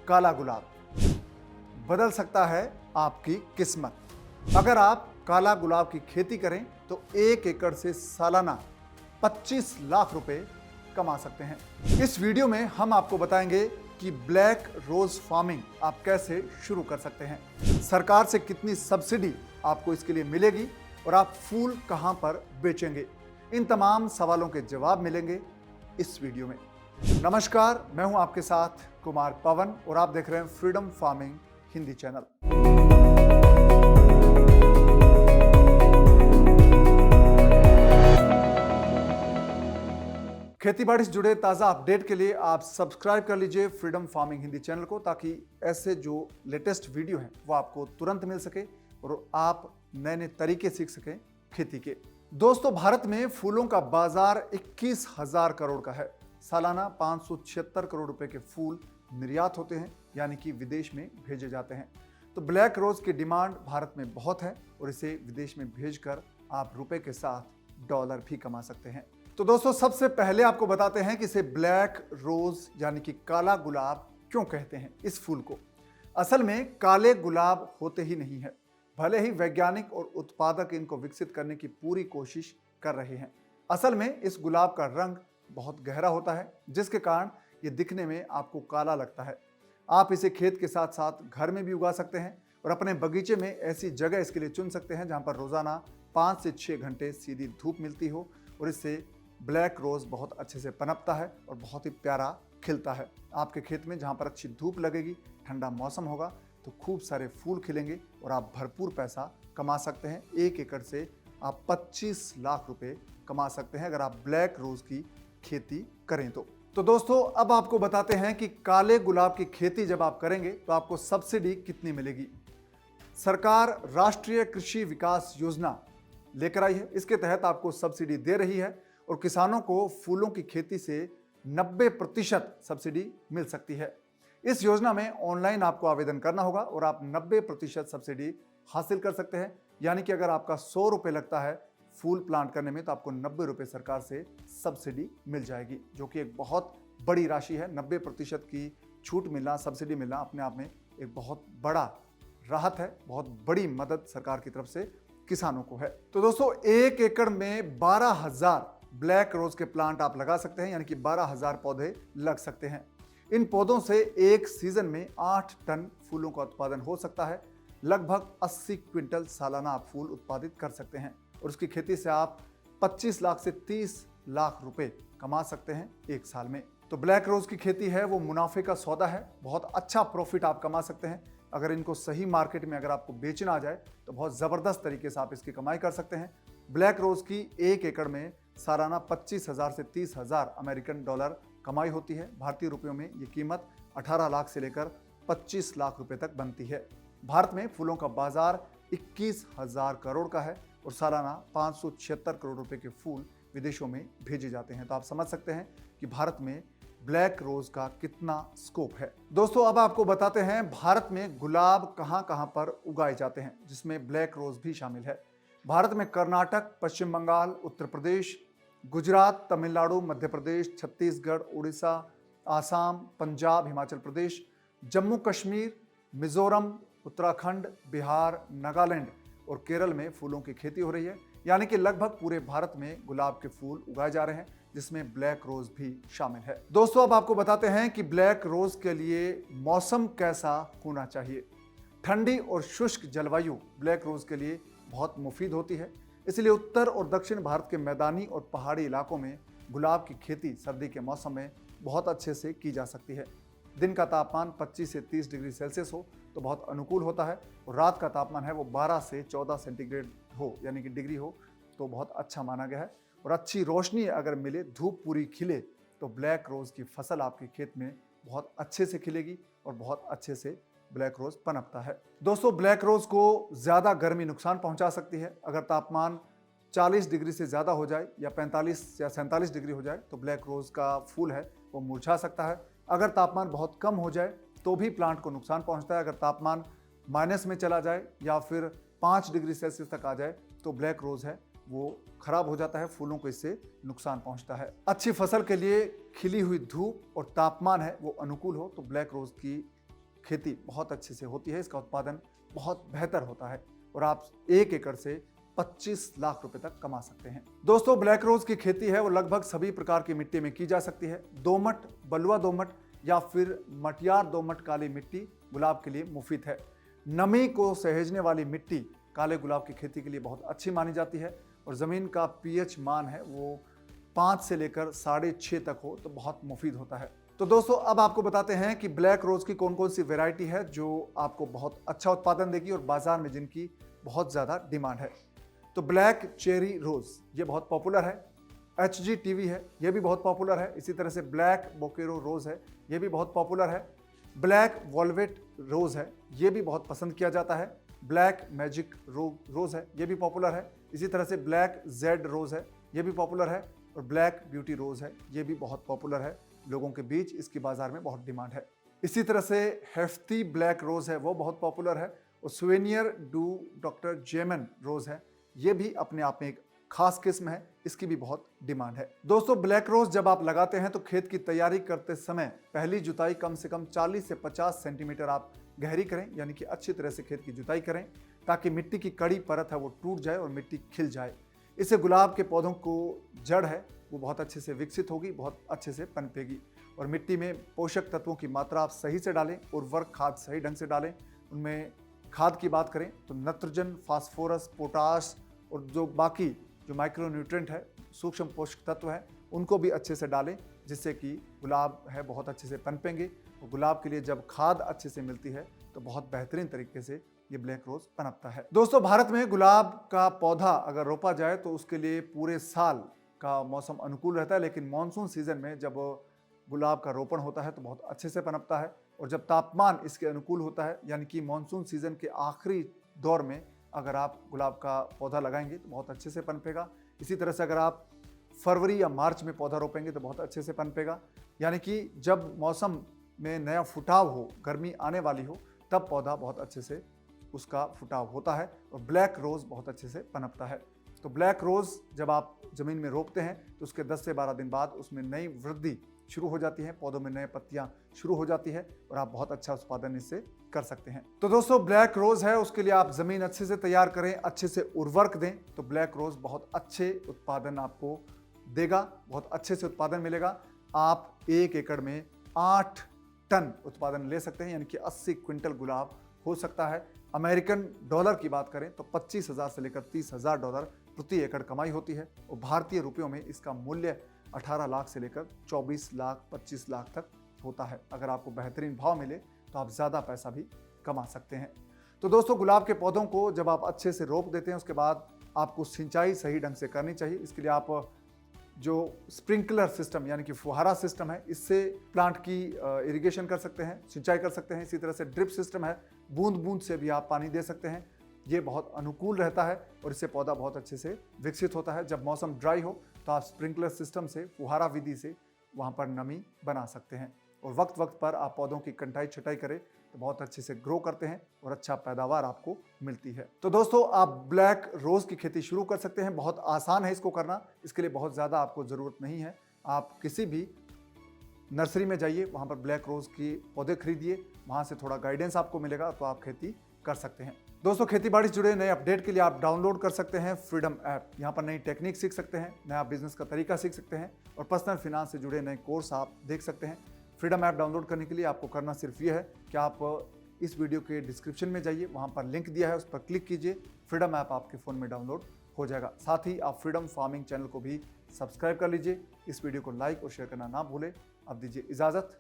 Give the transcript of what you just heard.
काला गुलाब बदल सकता है आपकी किस्मत। अगर आप काला गुलाब की खेती करें तो 1 एकड़ से सालाना 25 लाख रुपए कमा सकते हैं। इस वीडियो में हम आपको बताएंगे कि ब्लैक रोज फार्मिंग आप कैसे शुरू कर सकते हैं, सरकार से कितनी सब्सिडी आपको इसके लिए मिलेगी और आप फूल कहां पर बेचेंगे। इन तमाम सवालों के जवाब मिलेंगे इस वीडियो में। नमस्कार, मैं हूं आपके साथ कुमार पवन और आप देख रहे हैं फ्रीडम फार्मिंग हिंदी चैनल। खेतीबाड़ी से जुड़े ताज़ा अपडेट के लिए आप सब्सक्राइब कर लीजिए फ्रीडम फार्मिंग हिंदी चैनल को, ताकि ऐसे जो लेटेस्ट वीडियो हैं वो आपको तुरंत मिल सके और आप नए नए तरीके सीख सकें खेती के। दोस्तों, भारत में फूलों का बाजार 21,000 करोड़ का है। सालाना 576 करोड़ रुपए के फूल निर्यात होते हैं, यानी कि विदेश में भेजे जाते हैं। तो ब्लैक रोज की डिमांड भारत में बहुत है और इसे विदेश में भेजकर आप रुपए के साथ डॉलर भी कमा सकते हैं। तो दोस्तों, सबसे पहले आपको बताते हैं कि इसे ब्लैक रोज यानी कि काला गुलाब क्यों कहते हैं। इस फूल को असल में काले गुलाब होते ही नहीं है, भले ही वैज्ञानिक और उत्पादक इनको विकसित करने की पूरी कोशिश कर रहे हैं। असल में इस गुलाब का रंग बहुत गहरा होता है, जिसके कारण ये दिखने में आपको काला लगता है। आप इसे खेत के साथ साथ घर में भी उगा सकते हैं और अपने बगीचे में ऐसी जगह इसके लिए चुन सकते हैं जहां पर रोजाना 5 से 6 घंटे सीधी धूप मिलती हो और इससे ब्लैक रोज बहुत अच्छे से पनपता है और बहुत ही प्यारा खिलता है। आपके खेत में जहां पर अच्छी धूप लगेगी, ठंडा मौसम होगा, तो खूब सारे फूल खिलेंगे और आप भरपूर पैसा कमा सकते हैं। 1 एकड़ से आप 25 लाख रुपए कमा सकते हैं अगर आप ब्लैक रोज की खेती करें तो दोस्तों, अब आपको बताते हैं कि काले गुलाब की खेती जब आप करेंगे तो आपको सब्सिडी कितनी मिलेगी। सरकार राष्ट्रीय कृषि विकास योजना लेकर आई है। इसके तहत आपको सब्सिडी दे रही है और किसानों को फूलों की खेती से 90% सब्सिडी मिल सकती है। इस योजना में ऑनलाइन आपको आवेदन करना होगा और आप 90% सब्सिडी हासिल कर सकते हैं। यानी कि अगर आपका 100 रुपये लगता है फूल प्लांट करने में, तो आपको 90 रुपये सरकार से सब्सिडी मिल जाएगी, जो कि एक बहुत बड़ी राशि है। 90% की छूट मिलना, सब्सिडी मिलना अपने आप में एक बहुत बड़ा राहत है, बहुत बड़ी मदद सरकार की तरफ से किसानों को है। तो दोस्तों, 1 एकड़ में 12,000 ब्लैक रोज के प्लांट आप लगा सकते हैं, यानी कि 12,000 पौधे लग सकते हैं। इन पौधों से एक सीजन में 8 टन फूलों का उत्पादन हो सकता है। लगभग 80 क्विंटल सालाना आप फूल उत्पादित कर सकते हैं और उसकी खेती से आप 25 लाख से 30 लाख रुपए कमा सकते हैं 1 साल में। तो ब्लैक रोज की खेती है वो मुनाफे का सौदा है, बहुत अच्छा प्रॉफिट आप कमा सकते हैं। अगर इनको सही मार्केट में अगर आपको बेचना आ जाए तो बहुत ज़बरदस्त तरीके से आप इसकी कमाई कर सकते हैं। ब्लैक रोज की 1 एकड़ में सालाना 25,000 से 30,000 अमेरिकन डॉलर कमाई होती है। भारतीय रुपयों में ये कीमत 18 लाख से लेकर 25 लाख रुपए तक बनती है। भारत में फूलों का बाजार 21,000 करोड़ का है और सालाना 576 करोड़ रुपए के फूल विदेशों में भेजे जाते हैं। तो आप समझ सकते हैं कि भारत में ब्लैक रोज का कितना स्कोप है। दोस्तों, अब आपको बताते हैं भारत में गुलाब कहां कहां पर उगाए जाते हैं, जिसमें ब्लैक रोज भी शामिल है। भारत में कर्नाटक, पश्चिम बंगाल, उत्तर प्रदेश, गुजरात, तमिलनाडु, मध्य प्रदेश, छत्तीसगढ़, उड़ीसा, आसाम, पंजाब, हिमाचल प्रदेश, जम्मू कश्मीर, मिजोरम, उत्तराखंड, बिहार, नागालैंड और केरल में फूलों की खेती हो रही है। यानी कि लगभग पूरे भारत में गुलाब के फूल उगाए जा रहे हैं, जिसमें ब्लैक रोज भी शामिल है। दोस्तों, अब आपको बताते हैं कि ब्लैक रोज के लिए मौसम कैसा होना चाहिए। ठंडी और शुष्क जलवायु ब्लैक रोज के लिए बहुत मुफीद होती है। इसलिए उत्तर और दक्षिण भारत के मैदानी और पहाड़ी इलाकों में गुलाब की खेती सर्दी के मौसम में बहुत अच्छे से की जा सकती है। दिन का तापमान 25 से 30 डिग्री सेल्सियस हो तो बहुत अनुकूल होता है और रात का तापमान है वो 12 से 14 सेंटीग्रेड हो, यानी कि डिग्री हो, तो बहुत अच्छा माना गया है। और अच्छी रोशनी अगर मिले, धूप पूरी खिले, तो ब्लैक रोज की फसल आपके खेत में बहुत अच्छे से खिलेगी और बहुत अच्छे से ब्लैक रोज पनपता है। दोस्तों, ब्लैक रोज को ज़्यादा गर्मी नुकसान पहुंचा सकती है। अगर तापमान 40 डिग्री से ज़्यादा हो जाए या 45 या 47 डिग्री हो जाए तो ब्लैक रोज का फूल है वो मुरझा सकता है। अगर तापमान बहुत कम हो जाए तो भी प्लांट को नुकसान पहुंचता है। अगर तापमान माइनस में चला जाए या फिर 5 डिग्री सेल्सियस तक आ जाए तो ब्लैक रोज है वो खराब हो जाता है, फूलों को इससे नुकसान पहुंचता है। अच्छी फसल के लिए खिली हुई धूप और तापमान है वो अनुकूल हो तो ब्लैक रोज की खेती बहुत अच्छे से होती है, इसका उत्पादन बहुत बेहतर होता है और आप 1 एकड़ से 25 लाख रुपए तक कमा सकते हैं। दोस्तों, ब्लैक रोज की खेती है वो लगभग सभी प्रकार की मिट्टी में की जा सकती है। दोमट, बलुआ दोमट या फिर मटियार दोमट काली मिट्टी गुलाब के लिए मुफीद है। नमी को सहेजने वाली मिट्टी काले गुलाब की खेती के लिए बहुत अच्छी मानी जाती है और ज़मीन का पीएच मान है वो 5 से लेकर 6.5 तक हो तो बहुत मुफीद होता है। तो दोस्तों, अब आपको बताते हैं कि ब्लैक रोज की कौन कौन सी वैरायटी है जो आपको बहुत अच्छा उत्पादन देगी और बाजार में जिनकी बहुत ज़्यादा डिमांड है। तो ब्लैक चेरी रोज ये बहुत पॉपुलर है। HG है, ये भी बहुत पॉपुलर है। इसी तरह से ब्लैक बोकेरो रोज है, ये भी बहुत पॉपुलर है। ब्लैक वॉल्वेट रोज है, ये भी बहुत पसंद किया जाता है। ब्लैक मैजिक रोज है, ये भी पॉपुलर है। इसी तरह से ब्लैक जेड रोज है, ये भी पॉपुलर है। और ब्लैक ब्यूटी रोज है, ये भी बहुत पॉपुलर है। लोगों के बीच इसकी बाजार में बहुत डिमांड है। इसी तरह से हेफ्ती ब्लैक रोज है, वो बहुत पॉपुलर है। और सुवेनियर डू डॉक्टर जेमन रोज है, ये भी अपने आप में एक खास किस्म है, इसकी भी बहुत डिमांड है। दोस्तों, ब्लैक रोज जब आप लगाते हैं तो खेत की तैयारी करते समय पहली जुताई कम से कम 40 से 50 सेंटीमीटर आप गहरी करें, यानी कि अच्छी तरह से खेत की जुताई करें ताकि मिट्टी की कड़ी परत है वो टूट जाए और मिट्टी खिल जाए। इससे गुलाब के पौधों को जड़ है वो बहुत अच्छे से विकसित होगी, बहुत अच्छे से पनपेगी। और मिट्टी में पोषक तत्वों की मात्रा आप सही से डालें, उर्वरक खाद सही ढंग से डालें। उनमें खाद की बात करें तो नाइट्रोजन, फास्फोरस, पोटाश और जो बाकी जो माइक्रो न्यूट्रिएंट है, सूक्ष्म पोषक तत्व हैं, उनको भी अच्छे से डालें, जिससे कि गुलाब है बहुत अच्छे से पनपेंगे। और गुलाब के लिए जब खाद अच्छे से मिलती है तो बहुत बेहतरीन तरीके से ये ब्लैक रोज पनपता है। दोस्तों, भारत में गुलाब का पौधा अगर रोपा जाए तो उसके लिए पूरे साल का मौसम अनुकूल रहता है, लेकिन मानसून सीजन में जब गुलाब का रोपण होता है तो बहुत अच्छे से पनपता है। और जब तापमान इसके अनुकूल होता है, यानी कि मानसून सीजन के आखिरी दौर में अगर आप गुलाब का पौधा लगाएंगे तो बहुत अच्छे से पनपेगा। इसी तरह से अगर आप फरवरी या मार्च में पौधा रोपेंगे तो बहुत अच्छे से पनपेगा। यानी कि जब मौसम में नया फुटाव हो, गर्मी आने वाली हो, तब पौधा बहुत अच्छे से उसका फुटाव होता है और ब्लैक रोज बहुत अच्छे से पनपता है। तो ब्लैक रोज जब आप जमीन में रोपते हैं तो उसके 10 से 12 दिन बाद उसमें नई वृद्धि शुरू हो जाती है, पौधों में नए पत्तियां शुरू हो जाती है और आप बहुत अच्छा उत्पादन इससे कर सकते हैं। तो दोस्तों, ब्लैक रोज है उसके लिए आप जमीन अच्छे से तैयार करें, अच्छे से उर्वरक दें, तो ब्लैक रोज बहुत अच्छे उत्पादन आपको देगा, बहुत अच्छे से उत्पादन मिलेगा। आप 1 एकड़ में 8 टन उत्पादन ले सकते हैं, यानी कि 80 क्विंटल गुलाब हो सकता है। अमेरिकन डॉलर की बात करें तो 25,000 से लेकर 30,000 डॉलर प्रति एकड़ कमाई होती है और भारतीय रुपयों में इसका मूल्य 18 लाख से लेकर 24 लाख 25 लाख तक होता है। अगर आपको बेहतरीन भाव मिले तो आप ज़्यादा पैसा भी कमा सकते हैं। तो दोस्तों, गुलाब के पौधों को जब आप अच्छे से रोप देते हैं उसके बाद आपको सिंचाई सही ढंग से करनी चाहिए। इसके लिए आप जो स्प्रिंकलर सिस्टम यानी कि फुहारा सिस्टम है, इससे प्लांट की इरिगेशन कर सकते हैं, सिंचाई कर सकते हैं। इसी तरह से ड्रिप सिस्टम है, बूंद बूंद से भी आप पानी दे सकते हैं। ये बहुत अनुकूल रहता है और इससे पौधा बहुत अच्छे से विकसित होता है। जब मौसम ड्राई हो तो आप स्प्रिंकलर सिस्टम से, फुहारा विधि से वहाँ पर नमी बना सकते हैं और वक्त वक्त पर आप पौधों की कंटाई छटाई करें तो बहुत अच्छे से ग्रो करते हैं और अच्छा पैदावार आपको मिलती है। तो दोस्तों, आप ब्लैक रोज की खेती शुरू कर सकते हैं। बहुत आसान है इसको करना, इसके लिए बहुत ज़्यादा आपको ज़रूरत नहीं है। आप किसी भी नर्सरी में जाइए, वहाँ पर ब्लैक रोज की पौधे खरीदिए, वहाँ से थोड़ा गाइडेंस आपको मिलेगा तो आप खेती कर सकते हैं। दोस्तों, खेती बाड़ी से जुड़े नए अपडेट के लिए आप डाउनलोड कर सकते हैं फ्रीडम ऐप। यहाँ पर नई टेक्निक सीख सकते हैं, नया बिजनेस का तरीका सीख सकते हैं और पर्सनल फिनांस से जुड़े नए कोर्स आप देख सकते हैं। फ्रीडम ऐप डाउनलोड करने के लिए आपको करना सिर्फ ये है कि आप इस वीडियो के डिस्क्रिप्शन में जाइए, वहाँ पर लिंक दिया है, उस पर क्लिक कीजिए। फ्रीडम ऐप आपके फ़ोन में डाउनलोड हो जाएगा। साथ ही आप फ्रीडम फार्मिंग चैनल को भी सब्सक्राइब कर लीजिए। इस वीडियो को लाइक और शेयर करना ना भूलें। अब दीजिए इजाज़त।